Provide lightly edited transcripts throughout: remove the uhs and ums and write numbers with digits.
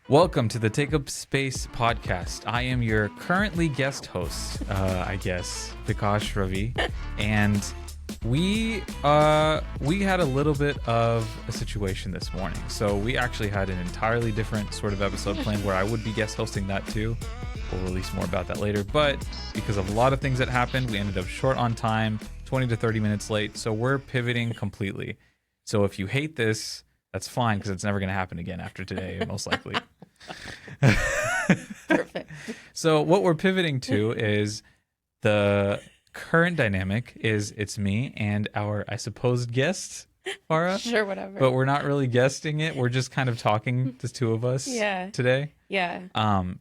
Welcome to the Take Up Space podcast. I am your currently guest host, Vikash, Ravi, and we had a little bit of a situation this morning. So we actually had an entirely different sort of episode planned where I would be guest hosting that too. We'll release more about that later. But because of a lot of things that happened, we ended up short on time, 20 to 30 minutes late. So we're pivoting completely. So if you hate this, that's fine because it's never going to happen again after today, most likely. Perfect. So what we're pivoting to is the current dynamic is it's me and our, I suppose, guest, Farha. Sure, whatever. But we're not really guesting it. We're just kind of talking, the two of us today. Yeah.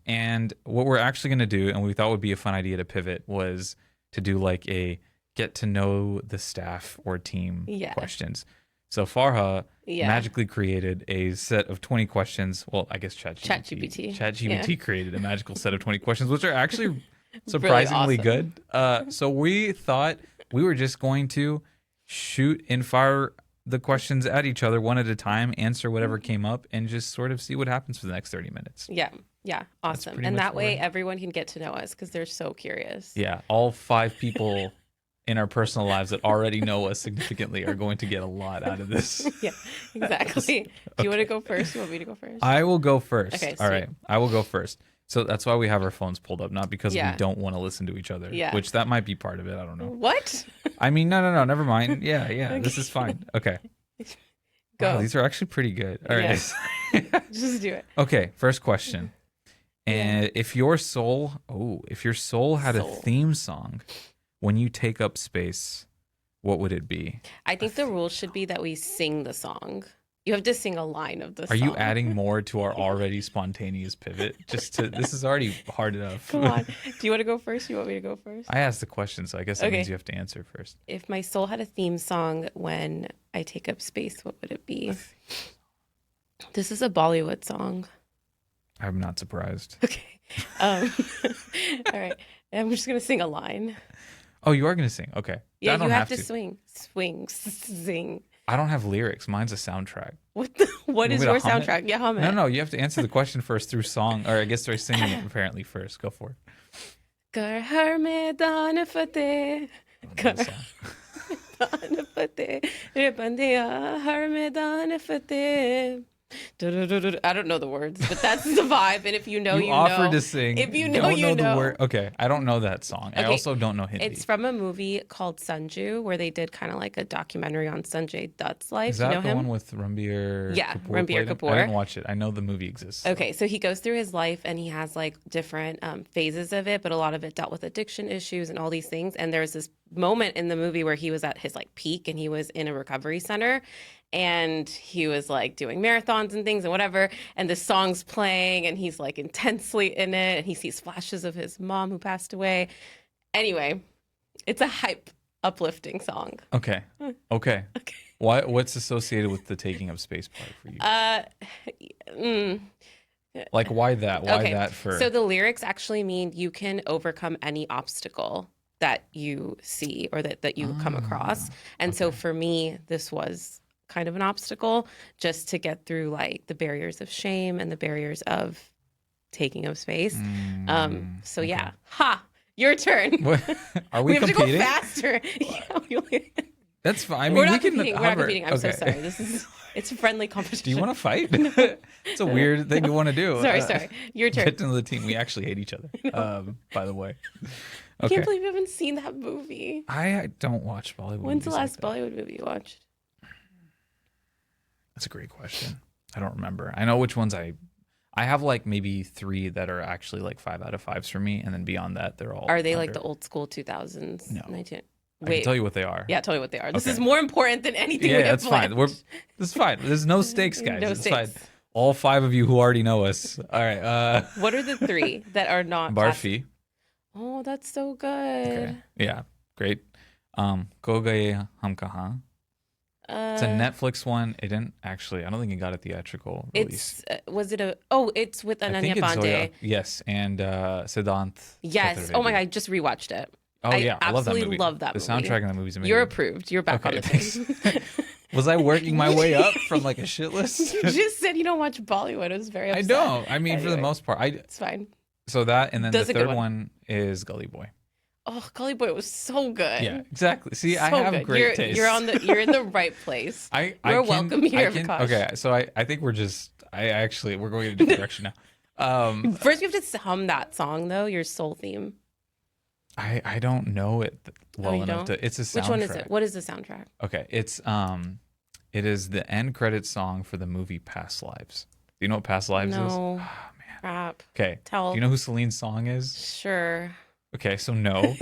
And what we're actually going to do, and we thought would be a fun idea to pivot, was to do like a get to know the staff or team questions. So Farha magically created a set of 20 questions. Well, I guess ChatGPT created a magical set of 20 questions, which are actually surprisingly really awesome. Good. So we thought we were just going to shoot and fire the questions at each other one at a time, answer whatever came up, and just sort of see what happens for the next 30 minutes. Yeah, awesome. And that way everyone can get to know us because they're so curious. Yeah, all 5 people in our personal lives that already know us significantly are going to get a lot out of this. Yeah, exactly. Do you want to go first? You want me to go first? I will go first. Okay, all right. I will go first. So that's why we have our phones pulled up, not because we don't want to listen to each other, which that might be part of it. I don't know. What? I mean, no, never mind. Yeah. Okay. This is fine. Okay. Go. Wow, these are actually pretty good. All right. Just do it. Okay. First question. And if your soul had a theme song, when you take up space, what would it be? I think the rule should be that we sing the song. You have to sing a line of the song. Are you adding more to our already spontaneous pivot? This is already hard enough. Come on. Do you want to go first? You want me to go first? I asked the question, so I guess that means you have to answer first. If my soul had a theme song when I take up space, what would it be? This is a Bollywood song. I'm not surprised. Okay. All right. I'm just going to sing a line. Oh, you are going to sing? Okay. Yeah, you have to sing. I don't have lyrics. Mine's a soundtrack. What is your soundtrack? Yeah, hum it. No, you have to answer the question first through song, or I guess they're singing it apparently first. Go for it. Kar har maidan fateh, kar maidan fateh, re bandiya har maidan fateh. I don't know the words, but that's the vibe. And if you know, you offered to sing. If you know, you know. The word. Okay, I don't know that song. Okay. I also don't know Hindi. It's from a movie called Sanju, where they did kind of like a documentary on Sanjay Dutt's life. Is that you know the him? one with Ranbir? Yeah, Kapoor Ranbir Kapoor. I didn't watch it. I know the movie exists. Okay, so he goes through his life and he has like different phases of it, but a lot of it dealt with addiction issues and all these things. And there's this moment in the movie where he was at his like peak and he was in a recovery center. And he was like doing marathons and things and whatever. And the song's playing and he's like intensely in it. And he sees flashes of his mom who passed away. Anyway, it's a hype, uplifting song. Okay. What's associated with the taking up space part for you? Like why that? Why that for? So the lyrics actually mean you can overcome any obstacle that you see or that you come across. And so for me, this was kind of an obstacle just to get through like the barriers of shame and the barriers of taking up space. Your turn. What? Are we have competing? to go faster. That's fine. I mean, we're not competing. I'm so sorry. It's a friendly competition. Do you want to fight? It's a weird thing you want to do. Sorry. Your turn. Get to know the team. We actually hate each other, by the way. Okay. I can't believe you haven't seen that movie. I don't watch Bollywood. When's the last Bollywood movie you watched? That's a great question. I don't remember. I know which ones I have like maybe 3 that are actually like 5 out of 5s for me, and then beyond that, they're all. Are they like the old school 2000s? No. 19... I can tell you what they are. Yeah, tell me what they are. This is more important than anything. Yeah, that's fine. This is fine. There's no stakes, guys. No stakes. Fine. All 5 of you who already know us. All right. What are the 3 that are not? Barfi. Oh, that's so good. Okay. Yeah, great. Ko Gaye Hum Kahan. It's a Netflix one. It didn't actually. I don't think it got a theatrical release. It's with Ananya Pandey. Yes, and Siddhant. Yes. Oh my God, I just rewatched it. Oh yeah, I absolutely love that movie. The soundtrack in that movie is amazing. You're approved. You're back on the thing. Was I working my way up from like a shit list? You just said you don't watch Bollywood. I was very upset. I don't. I mean, for the Anyway, most part, it's fine. So that, and then That's the a good third one. one is Gully Boy. Oh, Gully Boy was so good. Yeah, exactly. See, I So have good. great taste. You're in the right place. You're welcome here, Vikash. Okay, so I think we're going in a different direction now. First, you have to hum that song though, your soul theme. I don't know it well you enough don't? to. It's a soundtrack. Which one is it? What is the soundtrack? Okay, it is the end credit song for the movie Past Lives. Do you know what Past Lives is? No. Oh, man. Crap. Okay. Tell. Do you know who Celine's song is? Sure. Okay, so no.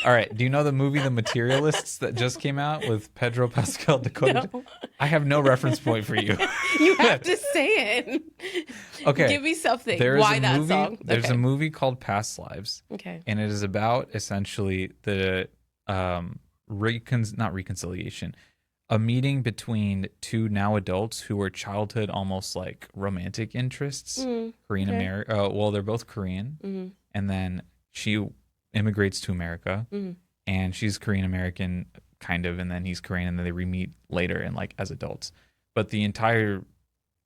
All right. Do you know the movie The Materialists that just came out with Pedro Pascal Dakota? No. I have no reference point for you. You have to say it. Okay. Give me something. There's Why a that movie, song? There's Okay. a movie called Past Lives, Okay. and it is about essentially the not reconciliation, a meeting between two now adults who were childhood almost like romantic interests. Korean okay. American. Well, they're both Korean, and then she immigrates to America, and she's Korean American kind of, and then he's Korean, and then they re-meet later and like as adults. But the entire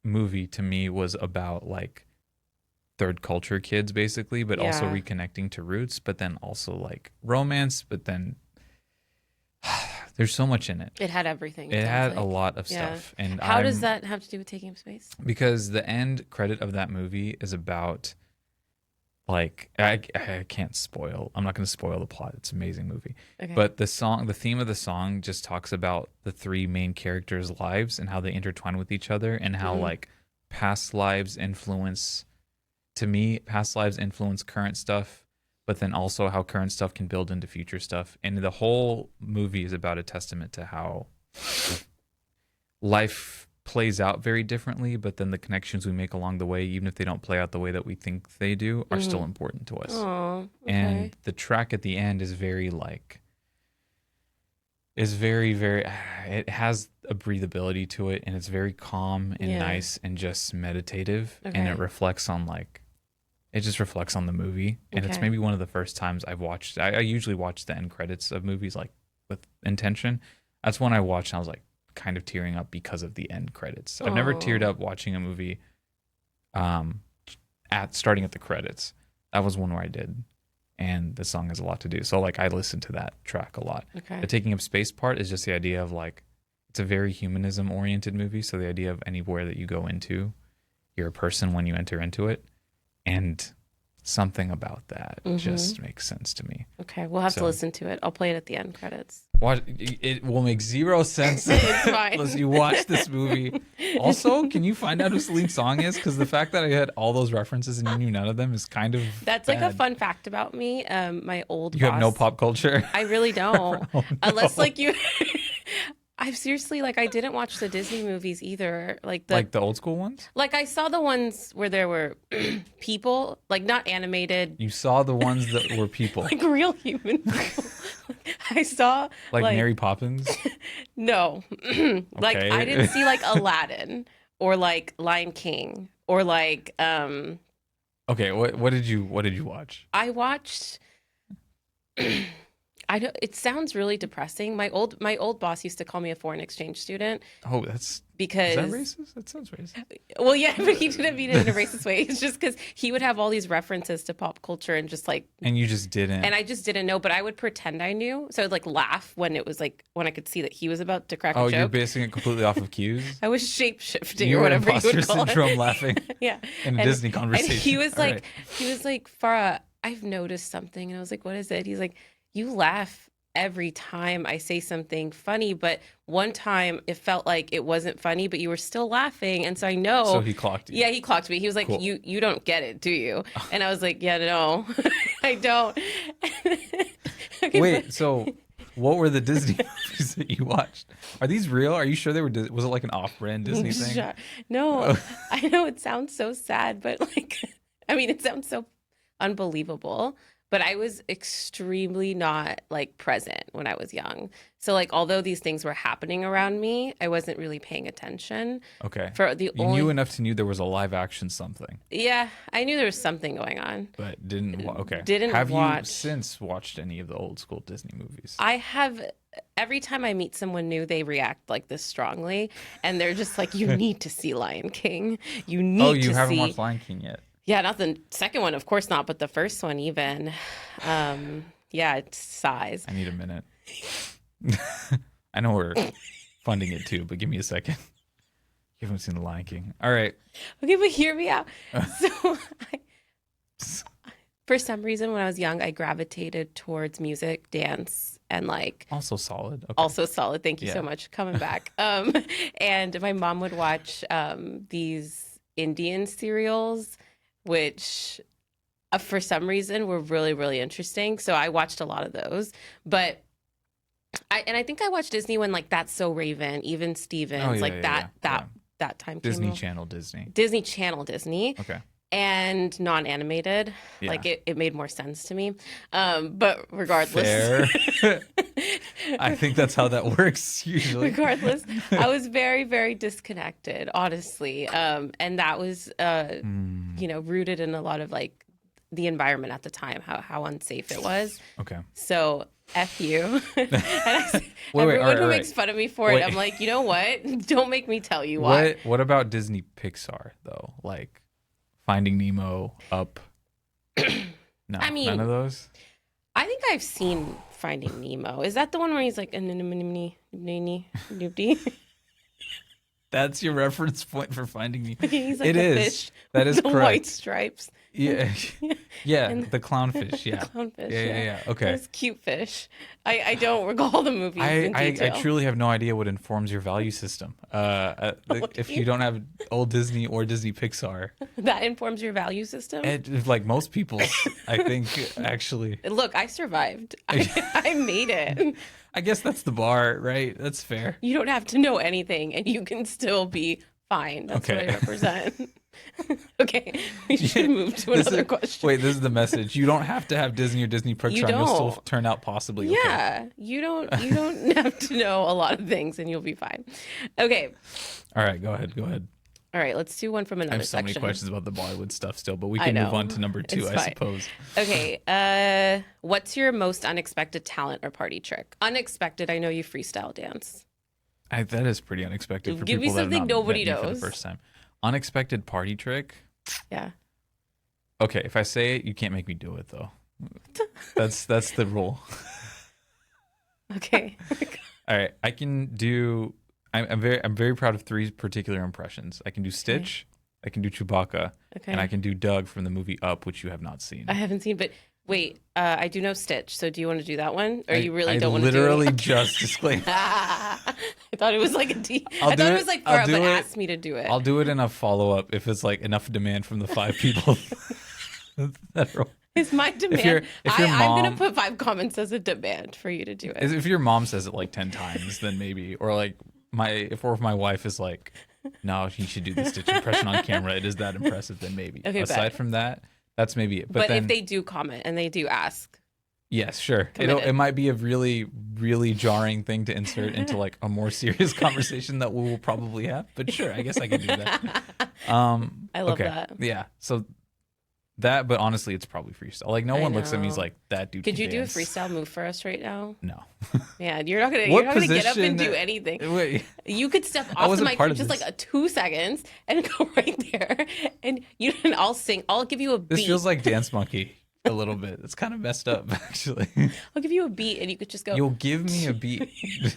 movie to me was about like third culture kids basically, but also Yeah. reconnecting to roots, but then also like romance, but then there's so much in it. It had everything. It had sounds a like. lot of Yeah. stuff. And How does that have to do with taking up space? because the end credit of that movie is about like I can't spoil. I'm not going to spoil the plot. It's an amazing movie. Okay. But the theme of the song just talks about the three main characters' lives and how they intertwine with each other, and how like past lives influence current stuff, but then also how current stuff can build into future stuff. And the whole movie is about a testament to how life plays out very differently, but then the connections we make along the way, even if they don't play out the way that we think they do, are still important to us. Oh, okay. And the track at the end is very very, it has a breathability to it, and it's very calm and nice and just meditative. And Okay. it reflects on it just reflects on the movie. And it's Okay. maybe one of the first times I've watched, I usually watch the end credits of movies like with intention. That's when I watched and I was like kind of tearing up because of the end credits. I've never teared up watching a movie starting at the credits. That was one where I did. And the song has a lot to do. So like I listen to that track a lot. Okay. The taking up space part is just the idea of like, it's a very humanism oriented movie. So the idea of anywhere that you go into, you're a person when you enter into it. And something about that just makes sense to me. Okay, we'll have to listen to it. I'll play it at the end credits. Watch, it will make zero sense It's fine. unless you watch this movie. Also, can you find out who Celine's song is? Because the fact that I had all those references and you knew none of them is kind of That's like a bad. fun fact about me. My old You have no boss- pop culture. I really don't. Oh, Unless no. like you I've seriously I didn't watch the Disney movies either. Like the old school ones? I saw the ones where there were people, like not animated, You saw the ones that were people. like real human people. I saw like Mary Poppins? No. Like Okay. I didn't see like Aladdin or like Lion King or like Okay, what did you watch? I watched I don't it sounds really depressing. My old boss used to call me a foreign exchange student Oh, is because that racist? That sounds racist. well, yeah, but he didn't mean it in a racist way. It's just because he would have all these references to pop culture and just like And you just didn't. and I just didn't know, but I would pretend I knew. So I'd like laugh when it was like when I could see that he was about to crack a you're joke. basing it completely off of cues? I was shape shifting You or were whatever you imposter would call syndrome it. laughing Yeah. in a Disney conversation. And he was All like, right. Farah, I've noticed something. And I was like, what is it? He's like, you laugh every time I say something funny, but one time it felt like it wasn't funny, but you were still laughing. And so I know. So he clocked you. Yeah, he clocked me. He was like, Cool. you don't get it, do you? And I was like, yeah, no, I don't. Okay, Wait, so what were the Disney movies that you watched? Are these real? Are you sure they were? Was it like an off-brand Disney thing? Shut- No, I know it sounds so sad, but like, I mean, it sounds so unbelievable. but I was extremely not like present when I was young. So like although these things were happening around me, I wasn't really paying attention. Okay. For the You only knew enough to knew there was a live action something, Yeah, I knew there was something going on. but didn't. Okay. Didn't Have you watch. since watched any of the old school Disney movies? I have every time I meet someone new, they react like this strongly, and they're just like, "You need to see Lion King. You need Oh, to you haven't see." watched Lion King yet. Yeah, not the second one, of course not, but the first one even. Yeah, it's size. I need a minute. I know we're funding it too, but give me a second. You haven't seen The Lion King. All right. Okay, but hear me out. So, for some reason, when I was young, I gravitated towards music, dance, and like Also solid. Okay. also solid. Thank you Yeah. so much coming back. And my mom would watch these Indian serials, which for some reason were really, really interesting. So I watched a lot of those. But I think I watched Disney when like That's So Raven, Even Stevens, Oh, yeah, like yeah, yeah. that time Disney came out. Channel Disney. Disney Channel Disney. Okay. And non-animated, Yeah. like it made more sense to me. But regardless, Fair. I think that's how that works usually. regardless, I was very, very disconnected, honestly. And that was, rooted in a lot of like the environment at the time, how unsafe it was. Okay. So F you. And Wait, everyone all who right. makes fun of me for Wait. it, I'm like, you know what? Don't make me tell you why. What about Disney Pixar though? Like Finding Nemo, Up. No, I mean, none of those. I think I've seen Finding Nemo. Is that the one where he's like That's your reference point for Finding Nemo. he's like It a is. fish That with is the correct. white stripes. Yeah, yeah, And the clownfish. Yeah, Clownfish. yeah. Okay. Those cute fish. I don't recall the movies in I detail. truly have no idea what informs your value system. If you don't have old Disney or Disney Pixar, That informs your value system. like most people, I think actually. Look, I survived. I made it. I guess that's the bar, right? That's fair. You don't have to know anything, and you can still be fine. That's what Okay. I represent. Okay, we should move to another question. Wait, this is the message. You don't have to have Disney or Disney Pixar. You And you'll still don't. turn out possibly okay. Yeah, you don't have to know a lot of things, and you'll be fine. Okay, All right, go ahead. all right. Let's do one from I another have so many section. questions about the Bollywood stuff still, but we I can move know. on to number 2, It's I fine. suppose. Okay, what's your most unexpected talent or party trick? Unexpected. I know you freestyle dance. That is pretty unexpected for Give me people that have something not nobody met me for knows. the first time. Unexpected party trick. Yeah. Okay, if I say it, you can't make me do it though. That's the rule. Okay. All right, I can do. I'm very proud of 3 particular impressions. I can do Stitch, I can do Chewbacca, Okay. and I can do Doug from the movie Up, which you have not seen. I haven't seen, but wait. I do know Stitch. So do you want to do that one, or you really don't want I to do literally it? just disclaimed. I thought it was like a D. I'll I do thought it- it was like I'll Farha, do but it- asked me to do it. I'll do it in a follow up if it's like enough demand from the 5 people. that are- It's my demand. if your I'm gonna mom- put 5 comments as a demand for you to do it. If your mom says it like 10 times, then maybe, or like if my wife is like, no, you should do the Stitch impression on camera. It is that impressive. Then maybe. Okay, Aside bet. from that, that's maybe it. But then, if they do comment and they do ask, yes, sure. Committed. It might be a really, really jarring thing to insert into like a more serious conversation that we will probably have. But sure, I guess I can do that. I love okay. that. Yeah. So that, but honestly, it's probably freestyle. Like no I one looks at me know. as like that dude. Could can you do a dance." freestyle move for us right now? No. Man, you're not gonna What get up and position- do anything. Wait. You could step I off the wasn't mic part for of just this. like 2 seconds and go right there, and I'll sing. I'll give you a beat. This feels like Dance Monkey a little bit. It's kind of messed up, actually. I'll give you a beat, and you could just go. You'll give me a beat.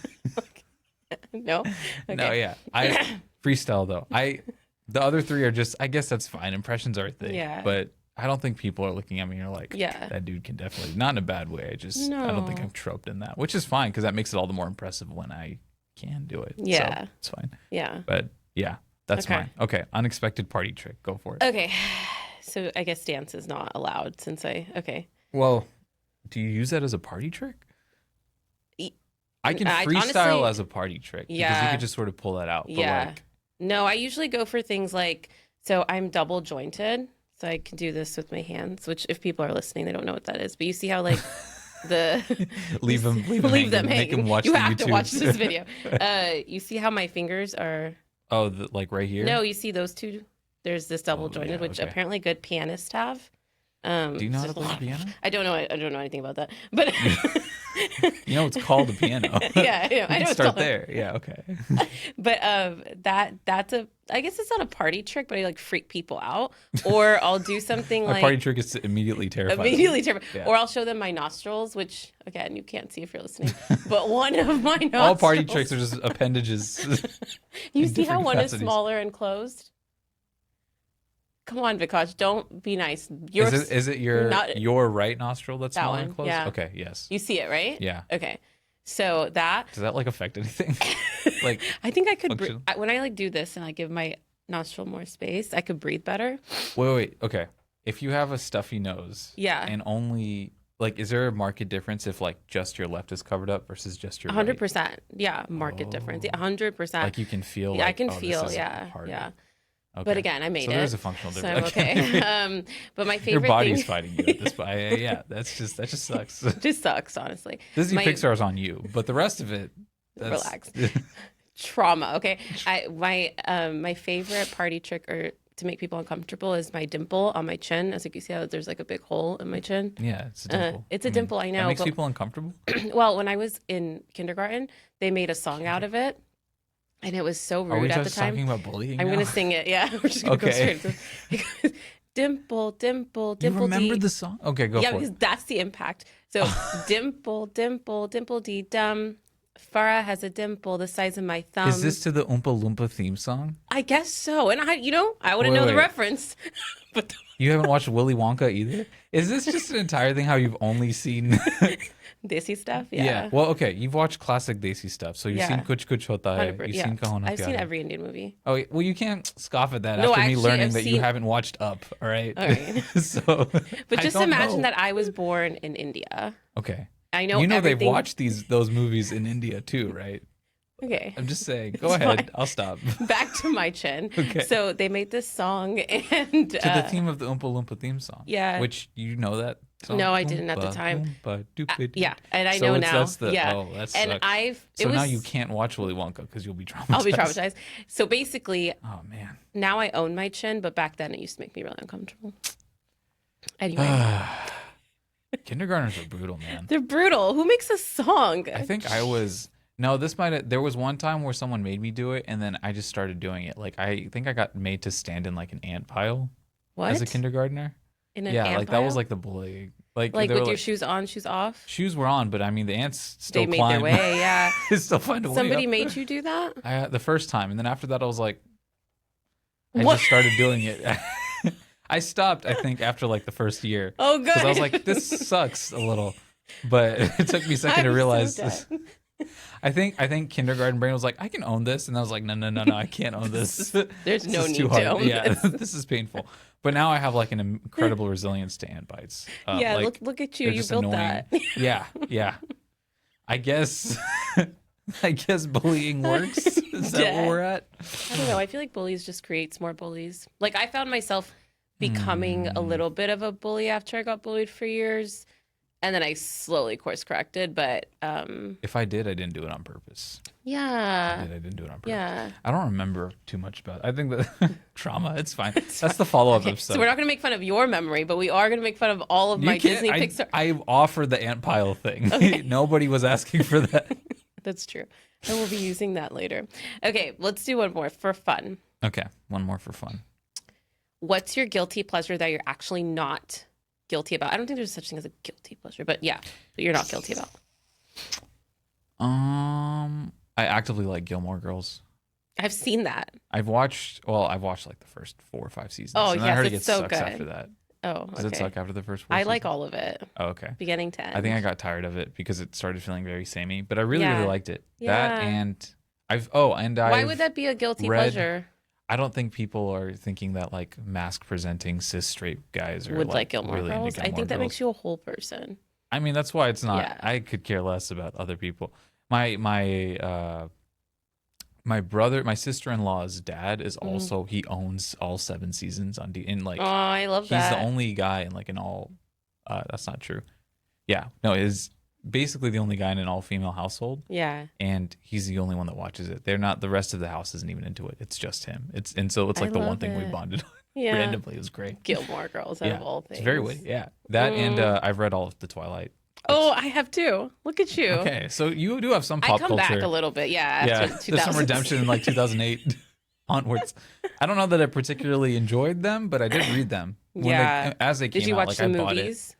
No. Okay. No, yeah. I freestyle though. The other 3 are just. I guess that's fine. Impressions are a thing. Yeah. But I don't think people are looking at me and are like, Yeah. that dude can definitely. Not in a bad way. I don't think No. I'm troped in that, which is fine because that makes it all the more impressive when I can do it. Yeah. So it's fine. Yeah. But yeah, that's Okay. fine. Okay. Unexpected party trick. Go for it. Okay. So I guess dance is not allowed since okay. Well, do you use that as a party trick? E- I can I- freestyle honestly- as a party trick because you Yeah. could just sort of pull that out. But Yeah. like, No, I usually go for things like, so I'm double jointed. So I can do this with my hands, which if people are listening, they don't know what that is. But you see how like the leave them them hanging. Make them watch you the have YouTube. to watch this video. You see how my fingers are. Oh, like right here? No, you see those two? There's this double jointed, which apparently good pianists have. Do you know how to play the piano? I don't know anything about that, but you know it's called a piano. Yeah, I know. Start there. Yeah, okay. But that's I guess it's not a party trick, but I like freak people out, or I'll do something like a party trick is to immediately terrify. Yeah. Or I'll show them my nostrils, which again you can't see if you're listening, but one of my nostrils. All party tricks are just appendages. You see how one is smaller and closed? Come on, Vikash, don't be nice. Is it your right nostril that's smaller and closed? Yeah. Okay, yes. You see it, right? Yeah. Okay. So that does that like affect anything? Like I think I could when I like do this and I give my nostril more space, I could breathe better. Wait. Okay. If you have a stuffy nose, and only like, is there a market difference if like just your left is covered up versus just your 100%? Right? Yeah, market difference. 100%. Like you can feel. Yeah, like, I can feel. This is Yeah, harder. yeah. Okay. But again, I made it. So there's a functional difference. So I'm okay. But my favorite your body's thing... fighting you at this point. Yeah, that just sucks. It just sucks, honestly. Disney Pixar's on you, but the rest of it, relax. Trauma. Okay, my favorite party trick or to make people uncomfortable is my dimple on my chin. As you can see, how there's like a big hole in my chin. Yeah, it's a dimple. It's a dimple. I know. That makes people uncomfortable. Well, when I was in kindergarten, they made a song out of it. And it was so rude at the time. Are we just talking about bullying I'm now? going to sing it. Yeah, we're just going to go straight to it. Dimple, dimple, dimple. You remember the song? Okay, go for it. Yeah, because that's the impact. So dimple, dimple, dimple dee dum. Farah has a dimple the size of my thumb. Is this to the Oompa Loompa theme song? I guess so. And I wouldn't know the reference. But you haven't watched Willy Wonka either? Is this just an entire thing how you've only seen Desi stuff? Yeah. Well, okay. You've watched classic Desi stuff. So you've seen Kuch Kuch Hota Hai. You've seen Kahona I've seen every Indian movie. Oh, well, you can't scoff at that after me learning that you haven't watched Up, all right? All right. But just imagine that I was born in India. Okay. I know they've watched those movies in India too, right? Okay. I'm just saying. Go ahead. Fine. I'll stop. Back to my chin. Okay. So they made this song and... to the theme of the Oompa Loompa theme song. Yeah. Which you know that song? No, I didn't at the time. Yeah, and I know now. That's the, yeah. Oh, that sucks. Now you can't watch Willy Wonka because you'll be traumatized. I'll be traumatized. So basically... Oh, man. Now I own my chin, but back then it used to make me really uncomfortable. Anyway... Kindergartners are brutal, man. They're brutal. Who makes a song? I think I was... No, there was one time where someone made me do it, and then I just started doing it. Like, I think I got made to stand in, like, an ant pile. What? As a kindergartner. In an ant pile? That was, like, the bullying. Like with your shoes on, shoes off? Shoes were on, but, I mean, the ants still climb. They made their way, yeah. They still find a way Somebody up. made you do that? The first time, and then after that, I was like... I just started doing it. I stopped, I think, after like the first year. Oh, good. Because I was like, this sucks a little. But it took me a second to realize this. I think kindergarten brain was like, I can own this. And I was like, no, I can't own this. There's no need to own this. This is painful. But now I have like an incredible resilience to ant bites. Look at you. You built annoying. that. Yeah. I guess bullying works. Is that where we're at? I don't know. I feel like bullies just creates more bullies. Like I found myself becoming a little bit of a bully after I got bullied for years. And then I slowly course corrected. But if I did, I didn't do it on purpose. Yeah. I didn't do it on purpose. Yeah. I don't remember too much about it. I think that trauma, it's fine. That's the follow-up episode. So we're not going to make fun of your memory, but we are going to make fun of all of my Disney Pixar. I offered the ant pile thing. Okay. Nobody was asking for that. That's true. I will be using that later. Okay, let's do one more for fun. Okay, one more for fun. What's your guilty pleasure that you're actually not guilty about? I don't think there's such thing as a guilty pleasure, but yeah, that you're not guilty about. I actively like Gilmore Girls. I've seen that. I've watched like the first 4 or 5 seasons. Oh, and yes, I heard it's so sucks good. after that. Oh, okay. Does it suck after the first 4 I seasons? like all of it. Oh, okay. Beginning to end. I think I got tired of it because it started feeling very samey, but I really liked it. Yeah. That and Why would that be a guilty pleasure? I don't think people are thinking that like mask presenting cis straight guys are would like Gilmore really Girls. Gilmore I think that Girls. makes you a whole person. I mean, that's why it's not. Yeah. I could care less about other people. My my sister-in-law's dad is also he owns all 7 seasons on D and like Oh, I love he's that. the only guy in like an all that's not true. Yeah. No, is basically the only guy in an all-female household. Yeah. And he's the only one that watches it. They're not the rest of the house isn't even into it. It's just him. So it's I like the one love thing we it. bonded on Yeah. randomly. It was great. Gilmore Girls out of all things. It's very witty. Yeah. That and I've read all of the Twilight. Oh, I have too. Look at you. Okay, so you do have some I pop come culture. back a little bit, yeah. Yeah, After there's some 2000s. redemption in like 2008 onwards. I don't know that I particularly enjoyed them, but I did read them. Yeah. As they came Did you out, watch like the I bought it. movies?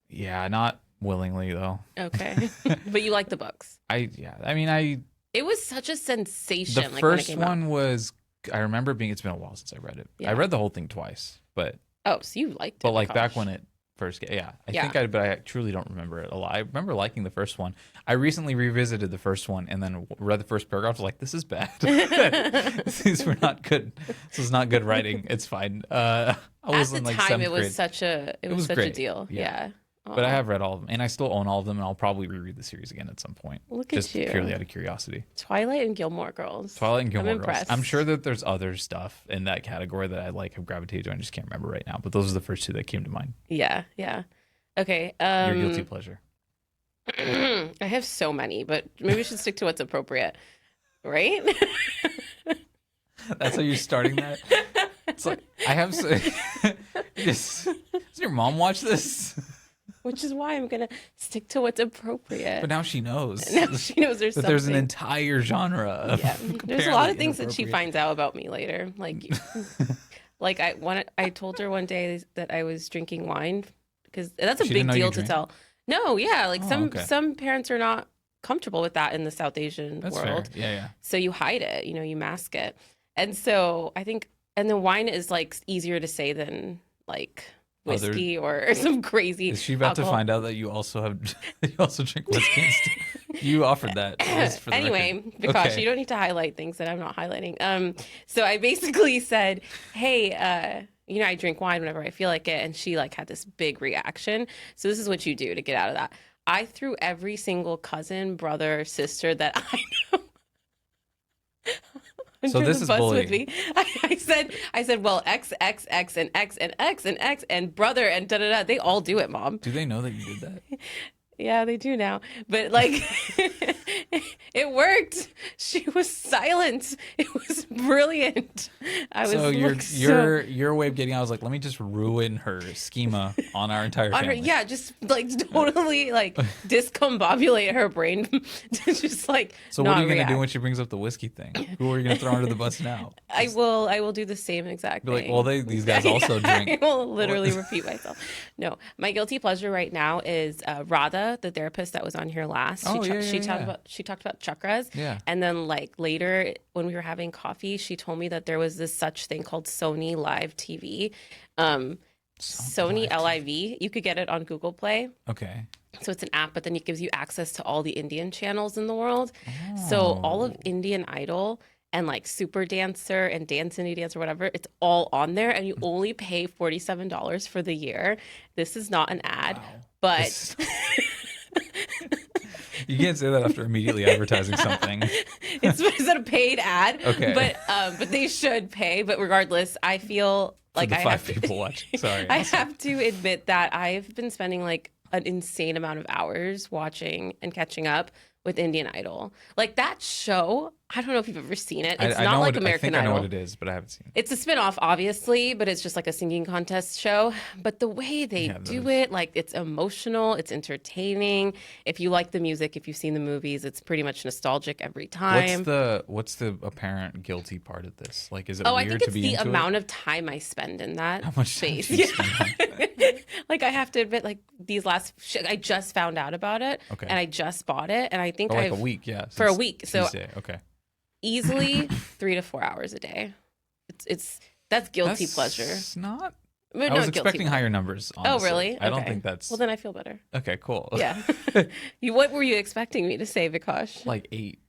Yeah, not willingly though. Okay, but you like the books. I mean, It was such a sensation. the like, when it first came one out. was, I remember it's been a while since I read it. Yeah. I read the whole thing twice, but Oh, so you liked it. like back gosh. when it first came, yeah. Yeah. But I truly don't remember it a lot. I remember liking the first one. I recently revisited the first one and then read the first paragraph. I was like, this is bad. These were not good. This was not good writing. It's fine. I was At in the like time, seventh it was grade. such a such a great. deal. Yeah. Yeah. But I Aw. have read all of them, and I still own all of them, and I'll probably reread the series again at some point. Look at just you. purely out of curiosity. Twilight and Gilmore Girls. Twilight and Gilmore I'm Girls. impressed. I'm sure that there's other stuff in that category that I like have gravitated to. I just can't remember right now. But those are the first two that came to mind. Yeah, yeah. Okay. Your guilty pleasure. I have so many, but maybe we should stick to what's appropriate, right? That's how you're starting that. It's like I have. Does your mom watch this? Which is why I'm gonna stick to what's appropriate. But now she knows. Now she knows there's that something. there's an entire genre. Of Yeah, there's a lot of apparently things that she inappropriate- finds out about me later. Like, like I told her one day that I was drinking wine because that's a She didn't big know you deal to drank? tell. No, yeah, like okay. some parents are not comfortable with that in the South Asian That's world. fair. Yeah, yeah. So you hide it, you mask it. And so I think, and the wine is like easier to say than like whiskey or some crazy. Is she about alcohol. to find out that you also drink whiskey? You offered that. Just for the Anyway, record. because Okay. you don't need to highlight things that I'm not highlighting. So I basically said, "Hey, I drink wine whenever I feel like it," and she like had this big reaction. So this is what you do to get out of that. I threw every single cousin, brother, sister that I know. So under this the is bus with bullying. me. I said, well, X, X, X, and X, and X, and X, and brother, and da-da-da. They all do it, Mom. Do they know that you did that? Yeah, they do now. But like, it worked. She was silent. It was brilliant. I was So like, your way of getting out was like, let me just ruin her schema on our entire on her, family. yeah, just like totally like discombobulate her brain. Just like, So what not are you gonna react. do when she brings up the whiskey thing? Who are you gonna throw under the bus now? I will do the same exact Be like, thing. well, these guys also drink. I will literally repeat myself. No, my guilty pleasure right now is Radha, the therapist that was on here last. Oh, She yeah. talked about chakras. Yeah. And then like later when we were having coffee, she told me that there was this such thing called Sony Live TV. Sony Live LIV. You could get it on Google Play. Okay. So it's an app, but then it gives you access to all the Indian channels in the world. So all of Indian Idol and like Super Dancer and Dance Indie Dance or whatever, it's all on there, and you only pay $47 for the year. This is not an ad, Wow. but You can't say that after immediately advertising something. it's a paid ad. Okay. But they should pay. But regardless, I feel like For the I five have to, people watching. Sorry. I have to admit that I've been spending like an insane amount of hours watching and catching up with Indian Idol. Like that show, I don't know if you've ever seen it. It's I not know like what, American I think Idol. I know what it is, but I haven't seen it. It's a spinoff, obviously, but it's just like a singing contest show. But the way they do it, like it's emotional, it's entertaining. If you like the music, if you've seen the movies, it's pretty much nostalgic every time. What's the apparent guilty part of this? Like, is it I weird think to it's be the into amount it? of time I spend in that How much time space. do you spend on it? Like I have to admit, like these I just found out about it, Okay. and I just bought it, and I think Oh, like I've a week, yeah. for a since week. So Tuesday. Okay. easily 3 to 4 hours a day. That's guilty pleasure. It's not. But I not was guilty expecting pleasure. higher numbers. Oh, Honestly. really? I don't Okay. think that's. Well, then I feel better. Okay, cool. Yeah. What were you expecting me to say, Vikash? Like 8,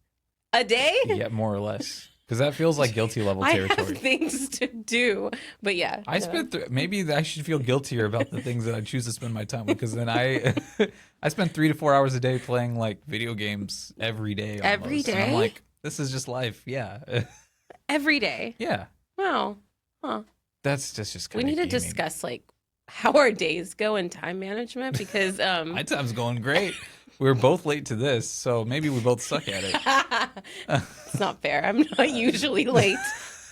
A day? yeah, more or less. Because that feels like guilty level I territory. have things to do, but yeah. I no. spent maybe I should feel guiltier about the things that I choose to spend my time with, because then I spend 3 to 4 hours a day playing like video games every day. Every almost. And I'm day? like, This is just life. Yeah. Every day. Yeah. Wow. Huh. That's just We kind need of to discuss like how our days go in time management because My time's going great. We were both late to this, so maybe we both suck at it. it's not fair. I'm not usually late.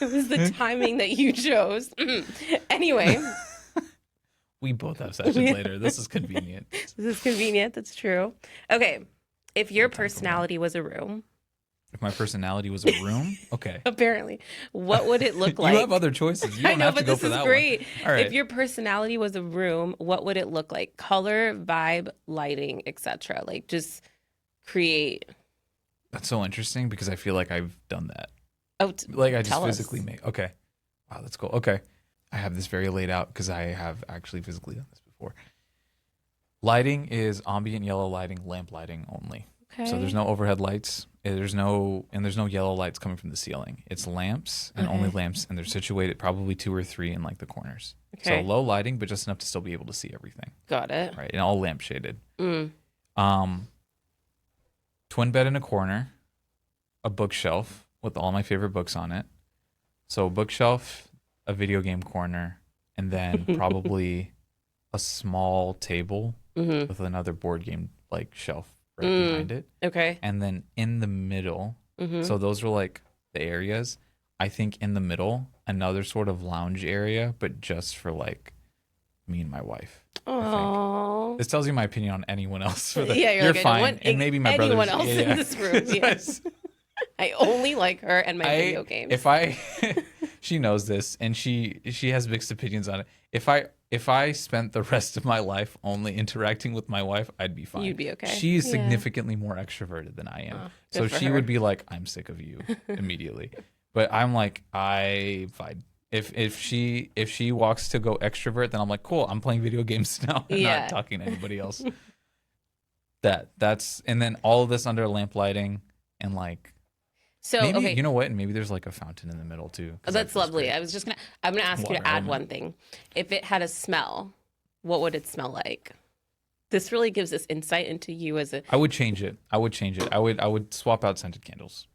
It was the timing that you chose. Anyway. We both have sessions later. This is convenient. This is convenient. That's true. Okay. If your personality was a room. If my personality was a room? Okay. Apparently. What would it look like? You have other choices. You don't I know, have to but go this for is that great. one. All right. If your personality was a room, what would it look like? Color, vibe, lighting, etc. Like just create. That's so interesting because I feel like I've done that. Oh, like I just tell us. physically make. Okay. Wow, that's cool. Okay. I have this very laid out because I have actually physically done this before. Lighting is ambient yellow lighting, lamp lighting only. Okay. So there's no overhead lights. There's no yellow lights coming from the ceiling. It's lamps and only lamps, and they're situated probably 2 or 3 in like the corners. Okay. So low lighting, but just enough to still be able to see everything. Got it. Right, and all lamp shaded. Mm. Twin bed in a corner, a bookshelf with all my favorite books on it. So a bookshelf, a video game corner, and then probably a small table with another board game like shelf right behind it. Okay. And then in the middle, so those are like the areas. I think in the middle, another sort of lounge area, but just for like me and my wife. Oh. This tells you my opinion on anyone else. For the, Yeah, you're like, fine. And maybe my brother. Anyone else in this room. Yes. I only like her and my video games. She knows this, and she has mixed opinions on it. If I spent the rest of my life only interacting with my wife, I'd be fine. You'd be okay. She's significantly more extroverted than I am, so she would be like, "I'm sick of you" immediately. But I'm like, fine. If she walks to go extrovert, then I'm like, cool. I'm playing video games now. I'm not talking to anybody else. That's and then all of this under lamp lighting and like. So maybe, okay, you know what? And maybe there's like a fountain in the middle too. that's lovely. Great. I'm gonna ask you to add element. one thing. If it had a smell, what would it smell like? This really gives us insight into you as a. I would change it. I would swap out scented candles.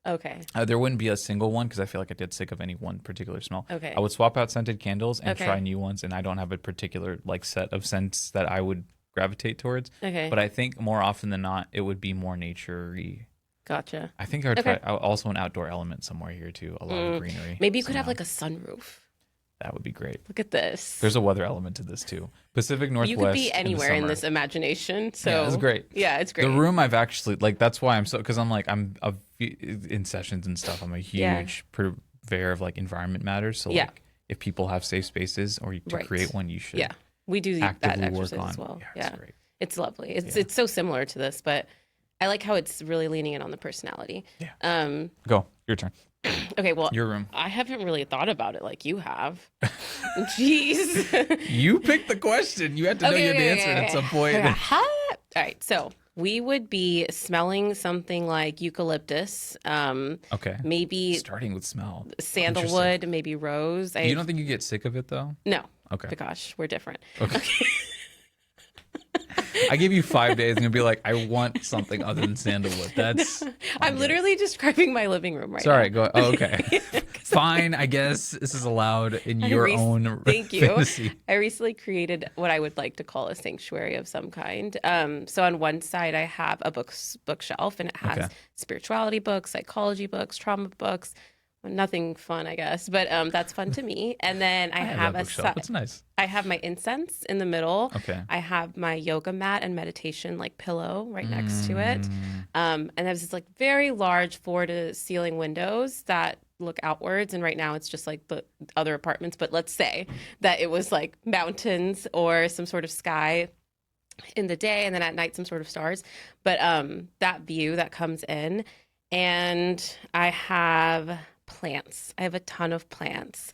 Okay. There wouldn't be a single one because I feel like I get sick of any one particular smell. Okay. I would swap out scented candles and try new ones, and I don't have a particular like set of scents that I would gravitate towards. Okay. But I think more often than not, it would be more nature-y. Gotcha. I think I would try also an outdoor element somewhere here too. A lot of greenery. Maybe you could have like a sunroof. That would be great. Look at this. There's a weather element to this too. Pacific Northwest. You could be anywhere in summer. this imagination. So yeah, it's great. Yeah, it's great. The room I've actually like. That's why I'm so because I'm in sessions and stuff. I'm a huge purveyor of like environment matters. So like if people have safe spaces or to create one, you should. Yeah, we do that exercise as well. Yeah, it's great. It's lovely. It's so similar to this, but I like how it's really leaning in on the personality. Yeah. Go. Your turn. Okay, well, your room. I haven't really thought about it like you have. Jeez. You picked the question. You had to know you had to answer it at some point. All right, so we would be smelling something like eucalyptus. Okay. Maybe starting with smell. Sandalwood, maybe rose. You don't think you get sick of it though? No. Okay. Gosh, we're different. Okay. I give you 5 days and you'll be like, I want something other than sandalwood. I'm literally describing my living room right now. Sorry, go. Oh, okay. Fine, I guess this is allowed in your own Thank fantasy. You. I recently created what I would like to call a sanctuary of some kind. So on one side, I have a bookshelf, and it has spirituality books, psychology books, trauma books. Nothing fun, I guess, but that's fun to me. And then I have that bookshelf. That's nice. I have my incense in the middle. Okay. I have my yoga mat and meditation like pillow right next to it. And there's this like very large floor to ceiling windows that look outwards. And right now it's just like the other apartments. But let's say that it was like mountains or some sort of sky in the day, and then at night some sort of stars. But that view that comes in, and I have plants. I have a ton of plants.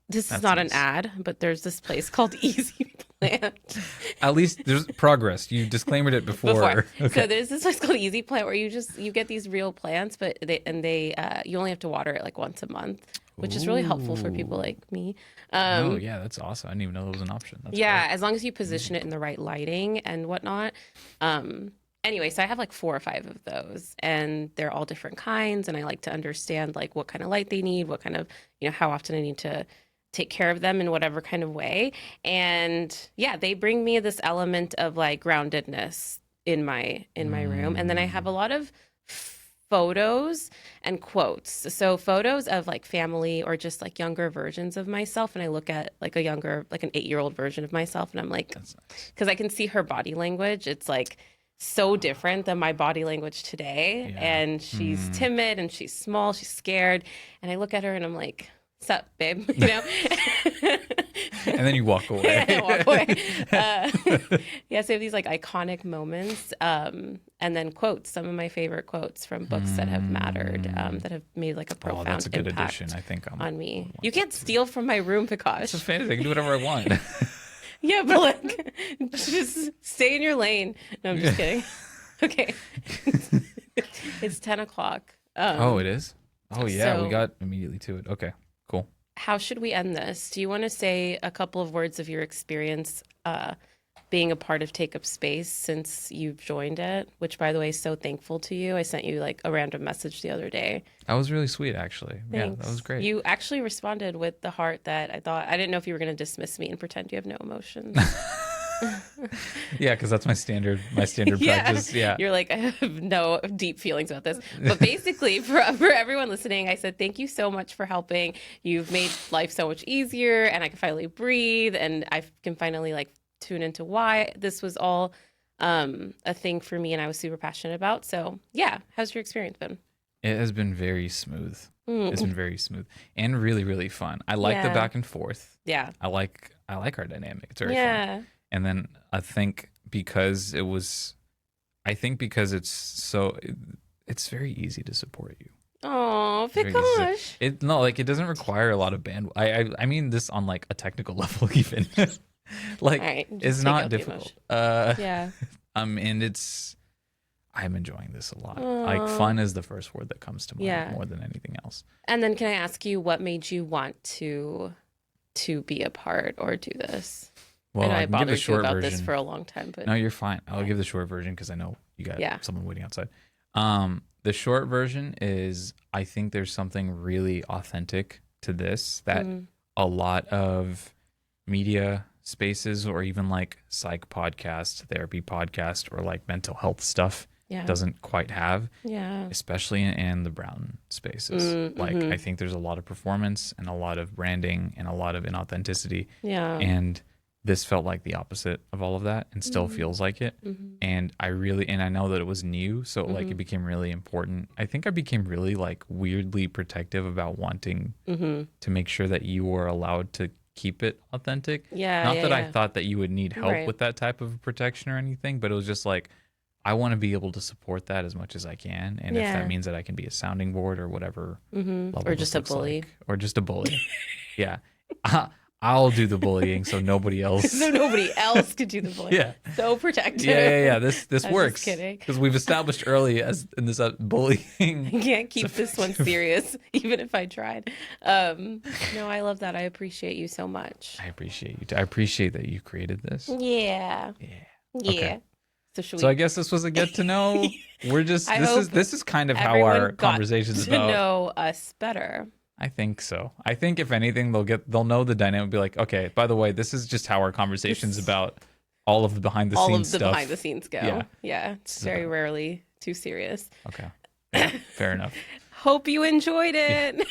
This is not an ad, but there's this place called Easy Plant. At least there's progress. You disclaimed it before. Okay. So there's this place called Easy Plant where you get these real plants, but you only have to water it like once a month, which is really helpful for people like me. Oh yeah, that's awesome. I didn't even know that was an option. That's great. As long as you position it in the right lighting and whatnot. Anyway, so I have like 4 or 5 of those, and they're all different kinds. And I like to understand like what kind of light they need, what kind of, how often I need to take care of them in whatever kind of way. And yeah, they bring me this element of like groundedness in my room. And then I have a lot of photos and quotes. So photos of like family or just like younger versions of myself. And I look at like an 8-year-old version of myself, and I'm like, That's nice. because I can see her body language. It's like so different than my body language today. Yeah. And she's timid and she's small, she's scared. And I look at her and I'm like, sup, babe, And then you walk away. Yeah, I walk away. Yeah, so I have these like iconic moments, and then quotes. Some of my favorite quotes from books that have mattered, that have made like a profound that's a good impact addition. I think on me. You can't steal from my room, Vikash. It's a fantasy. I can do whatever I want. Yeah, but like, just stay in your lane. No, I'm just kidding. Okay, it's 10 o'clock. Oh, it is. Oh yeah, we so- got immediately to it. Okay, cool. How should we end this? Do you want to say a couple of words of your experience being a part of Take Up Space since you've joined it? Which, by the way, is so thankful to you. I sent you like a random message the other day. That was really sweet, actually. Yeah, that was great. You actually responded with the heart that I didn't know if you were going to dismiss me and pretend you have no emotions. Yeah, because that's my standard Yeah. practice. Yeah. You're like, I have no deep feelings about this. But basically, for everyone listening, I said, thank you so much for helping. You've made life so much easier, and I can finally breathe, and I can finally like tune into why this was all a thing for me and I was super passionate about. So yeah, how's your experience been? It has been very smooth. It's been very smooth and really, really fun. I like the Yeah. back and forth. Yeah. I like our dynamic. It's very fun. Yeah. And then I think because it's very easy to support you. Oh, Very easy to- Vikash. It doesn't require a lot of bandwidth. I mean this on like a technical level even. Like All right, just it's take not out the difficult. Yeah. And I'm enjoying this a lot. Like fun is the first word that comes to mind Yeah. more than anything else. And then can I ask you what made you want to be a part or do this? Well, I know I can give the bothered you short about version. this for a long time, but No, you're fine. I'll give the short version because I know you got Yeah. someone waiting outside. The short version is I think there's something really authentic to this that a lot of media spaces or even like psych podcast, therapy podcast, or like mental health stuff yeah. doesn't quite have, Yeah. especially in the brown spaces. Like I think there's a lot of performance and a lot of branding and a lot of inauthenticity. Yeah. And this felt like the opposite of all of that and still feels like it. And I know that it was new. So like it became really important. I think I became really like weirdly protective about wanting to make sure that you were allowed to keep it authentic. Yeah. Not yeah, that I yeah. thought that you would need help Right. with that type of protection or anything, but it was just like, I want to be able to support that as much as I can. And if Yeah. that means that I can be a sounding board or whatever. level Or this just a looks bully. like. Or just a bully. Yeah. I'll do the bullying so nobody else. So nobody else could do the bullying. Yeah. So protective. Yeah. This just works. kidding. Because we've established early as in this bullying. I can't keep this one serious, even if I tried. No, I love that. I appreciate you so much. I appreciate you. I appreciate that you created this. Yeah. Yeah. Yeah. Okay. So should So we I guess this was a get to know. We're just I this is hope kind of how everyone our got conversation's to about. know us better? I think so. I think if anything, they'll know the dynamic. Be like, okay, by the way, this is just how our conversation's about all of the behind the All scenes of the stuff. behind the scenes go. Yeah. Yeah. It's very rarely too serious. Okay, yeah, fair enough. Hope you enjoyed it.